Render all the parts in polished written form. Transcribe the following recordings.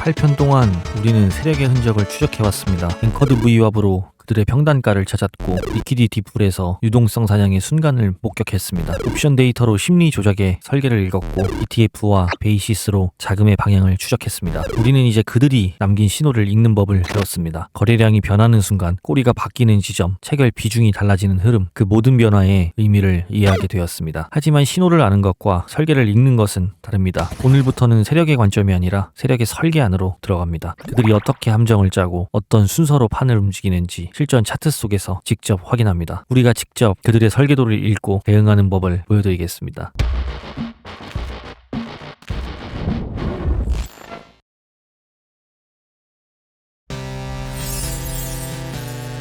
8편 동안 우리는 세력의 흔적을 추적해왔습니다. 앵커드 V왑으로 그들의 평단가를 찾았고 리퀴디티 풀에서 유동성 사냥의 순간을 목격했습니다. 옵션 데이터로 심리 조작의 설계를 읽었고 ETF와 베이시스로 자금의 방향을 추적했습니다. 우리는 이제 그들이 남긴 신호를 읽는 법을 배웠습니다. 거래량이 변하는 순간 꼬리가 바뀌는 지점, 체결 비중이 달라지는 흐름, 그 모든 변화의 의미를 이해하게 되었습니다. 하지만 신호를 아는 것과 설계를 읽는 것은 다릅니다. 오늘부터는 세력의 관점이 아니라 세력의 설계 안으로 들어갑니다. 그들이 어떻게 함정을 짜고 어떤 순서로 판을 움직이는지 실전 차트 속에서 직접 확인합니다. 우리가 직접 그들의 설계도를 읽고 대응하는 법을 보여드리겠습니다.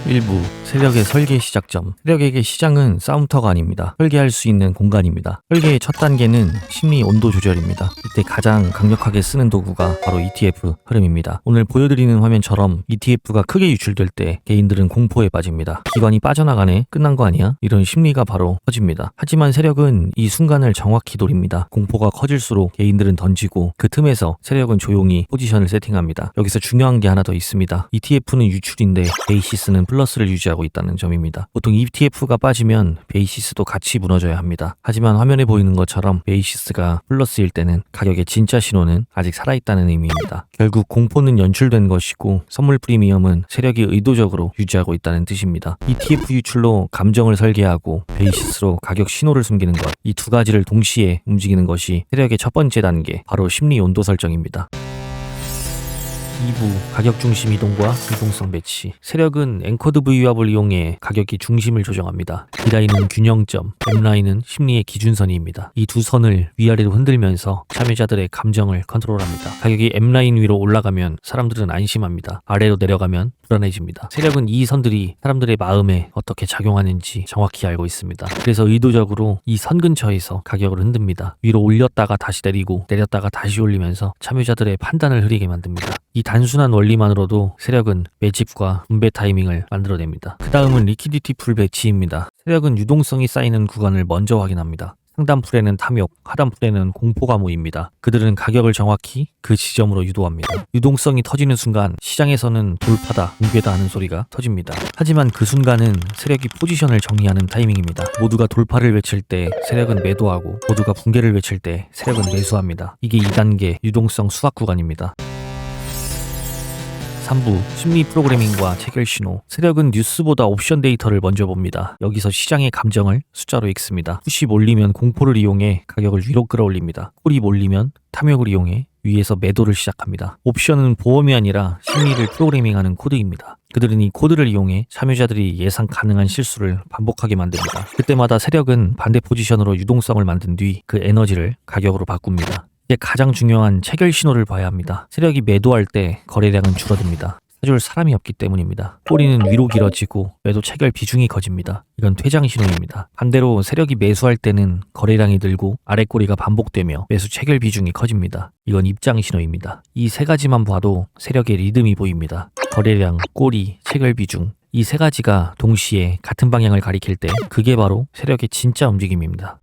일부 세력의 설계 시작점. 세력에게 시장은 싸움터가 아닙니다. 설계할 수 있는 공간입니다. 설계의 첫 단계는 심리 온도 조절입니다. 이때 가장 강력하게 쓰는 도구가 바로 ETF 흐름입니다. 오늘 보여드리는 화면처럼 ETF가 크게 유출될 때 개인들은 공포에 빠집니다. 기관이 빠져나가네? 끝난 거 아니야? 이런 심리가 바로 커집니다. 하지만 세력은 이 순간을 정확히 노립니다. 공포가 커질수록 개인들은 던지고 그 틈에서 세력은 조용히 포지션을 세팅합니다. 여기서 중요한 게 하나 더 있습니다. ETF는 유출인데 베이시스는 플러스를 유지하고 있다는 점입니다. 보통 ETF가 빠지면 베이시스도 같이 무너져야 합니다. 하지만 화면에 보이는 것처럼 베이시스가 플러스일 때는 가격의 진짜 신호는 아직 살아있다는 의미입니다. 결국 공포는 연출된 것이고 선물 프리미엄은 세력이 의도적으로 유지하고 있다는 뜻입니다. ETF 유출로 감정을 설계하고 베이시스로 가격 신호를 숨기는 것, 이 두 가지를 동시에 움직이는 것이 세력의 첫 번째 단계, 바로 심리 온도 설정입니다. 2부 가격 중심 이동과 유동성 배치. 세력은 앵커드 V왑을 이용해 가격의 중심을 조정합니다. D라인은 균형점, M라인은 심리의 기준선입니다. 이 두 선을 위아래로 흔들면서 참여자들의 감정을 컨트롤합니다. 가격이 M라인 위로 올라가면 사람들은 안심합니다. 아래로 내려가면 불안해집니다. 세력은 이 선들이 사람들의 마음에 어떻게 작용하는지 정확히 알고 있습니다. 그래서 의도적으로 이 선 근처에서 가격을 흔듭니다. 위로 올렸다가 다시 내리고 내렸다가 다시 올리면서 참여자들의 판단을 흐리게 만듭니다. 이 단순한 원리만으로도 세력은 매집과 분배 타이밍을 만들어냅니다. 그 다음은 리퀴디티 풀 배치입니다. 세력은 유동성이 쌓이는 구간을 먼저 확인합니다. 상단 풀에는 탐욕, 하단 풀에는 공포가 모입니다. 그들은 가격을 정확히 그 지점으로 유도합니다. 유동성이 터지는 순간 시장에서는 돌파다, 붕괴다 하는 소리가 터집니다. 하지만 그 순간은 세력이 포지션을 정리하는 타이밍입니다. 모두가 돌파를 외칠 때 세력은 매도하고 모두가 붕괴를 외칠 때 세력은 매수합니다. 이게 2단계 유동성 수학 구간입니다. 3부 심리 프로그래밍과 체결 신호. 세력은 뉴스보다 옵션 데이터를 먼저 봅니다. 여기서 시장의 감정을 숫자로 읽습니다. 푸시 몰리면 공포를 이용해 가격을 위로 끌어올립니다. 콜이 몰리면 탐욕을 이용해 위에서 매도를 시작합니다. 옵션은 보험이 아니라 심리를 프로그래밍하는 코드입니다. 그들은 이 코드를 이용해 참여자들이 예상 가능한 실수를 반복하게 만듭니다. 그때마다 세력은 반대 포지션으로 유동성을 만든 뒤 그 에너지를 가격으로 바꿉니다. 이제 가장 중요한 체결 신호를 봐야 합니다. 세력이 매도할 때 거래량은 줄어듭니다. 사줄 사람이 없기 때문입니다. 꼬리는 위로 길어지고 매도 체결 비중이 커집니다. 이건 퇴장 신호입니다. 반대로 세력이 매수할 때는 거래량이 늘고 아래 꼬리가 반복되며 매수 체결 비중이 커집니다. 이건 입장 신호입니다. 이 세 가지만 봐도 세력의 리듬이 보입니다. 거래량, 꼬리, 체결 비중, 이 세 가지가 동시에 같은 방향을 가리킬 때 그게 바로 세력의 진짜 움직임입니다.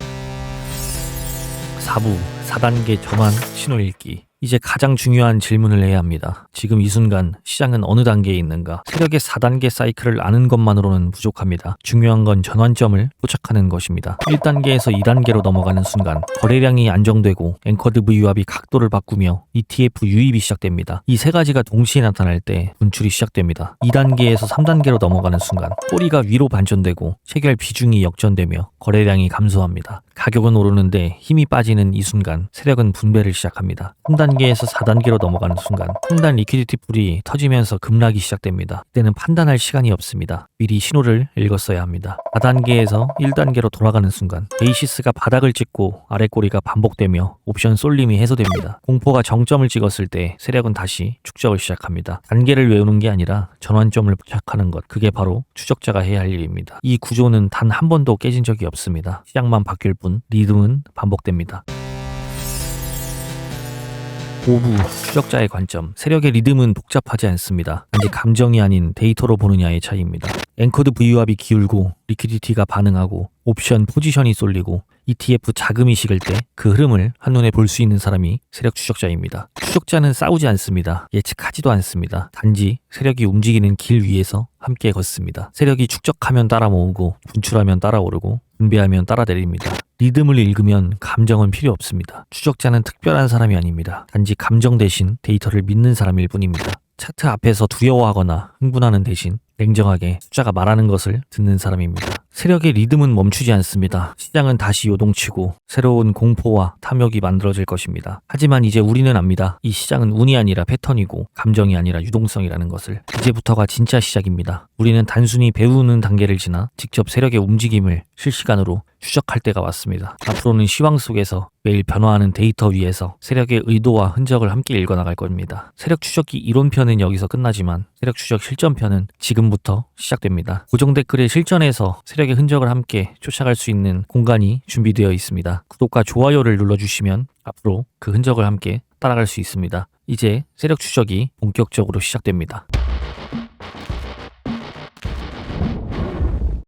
4부 4단계 전환 신호 읽기. 이제 가장 중요한 질문을 해야 합니다. 지금 이 순간 시장은 어느 단계에 있는가? 세력의 4단계 사이클을 아는 것만으로는 부족합니다. 중요한 건 전환점을 포착하는 것입니다. 1단계에서 2단계로 넘어가는 순간 거래량이 안정되고 앵커드 V왑이 각도를 바꾸며 ETF 유입이 시작됩니다. 이 세 가지가 동시에 나타날 때 분출이 시작됩니다. 2단계에서 3단계로 넘어가는 순간 꼬리가 위로 반전되고 체결 비중이 역전되며 거래량이 감소합니다. 가격은 오르는데 힘이 빠지는 이 순간 세력은 분배를 시작합니다. 3단계에서 4단계로 넘어가는 순간 상단 리퀴디티 풀이 터지면서 급락이 시작됩니다. 이때는 판단할 시간이 없습니다. 미리 신호를 읽었어야 합니다. 4단계에서 1단계로 돌아가는 순간 베이시스가 바닥을 찍고 아래 꼬리가 반복되며 옵션 쏠림이 해소됩니다. 공포가 정점을 찍었을 때 세력은 다시 축적을 시작합니다. 단계를 외우는 게 아니라 전환점을 포착하는 것, 그게 바로 추적자가 해야 할 일입니다. 이 구조는 단 한 번도 깨진 적이 없습니다. 시장만 바뀔 뿐 리듬은 반복됩니다. 5부 추적자의 관점. 세력의 리듬은 복잡하지 않습니다. 단지 감정이 아닌 데이터로 보느냐의 차이입니다. 앵커드 V왑이 기울고 리퀴디티가 반응하고 옵션 포지션이 쏠리고 ETF 자금이 식을 때 그 흐름을 한눈에 볼 수 있는 사람이 세력 추적자입니다. 추적자는 싸우지 않습니다. 예측하지도 않습니다. 단지 세력이 움직이는 길 위에서 함께 걷습니다. 세력이 축적하면 따라 모으고 분출하면 따라 오르고 분배하면 따라 내립니다. 리듬을 읽으면 감정은 필요 없습니다. 추적자는 특별한 사람이 아닙니다. 단지 감정 대신 데이터를 믿는 사람일 뿐입니다. 차트 앞에서 두려워하거나 흥분하는 대신 냉정하게 숫자가 말하는 것을 듣는 사람입니다. 세력의 리듬은 멈추지 않습니다. 시장은 다시 요동치고 새로운 공포와 탐욕이 만들어질 것입니다. 하지만 이제 우리는 압니다. 이 시장은 운이 아니라 패턴이고 감정이 아니라 유동성이라는 것을. 이제부터가 진짜 시작입니다. 우리는 단순히 배우는 단계를 지나 직접 세력의 움직임을 실시간으로 추적할 때가 왔습니다. 앞으로는 시황 속에서 매일 변화하는 데이터 위에서 세력의 의도와 흔적을 함께 읽어나갈 겁니다. 세력 추적기 이론편은 여기서 끝나지만 세력 추적 실전편은 지금부터 시작됩니다. 고정 댓글에 실전에서 세력의 흔적을 함께 쫓아갈 수 있는 공간이 준비되어 있습니다. 구독과 좋아요를 눌러주시면 앞으로 그 흔적을 함께 따라갈 수 있습니다. 이제 세력 추적이 본격적으로 시작됩니다.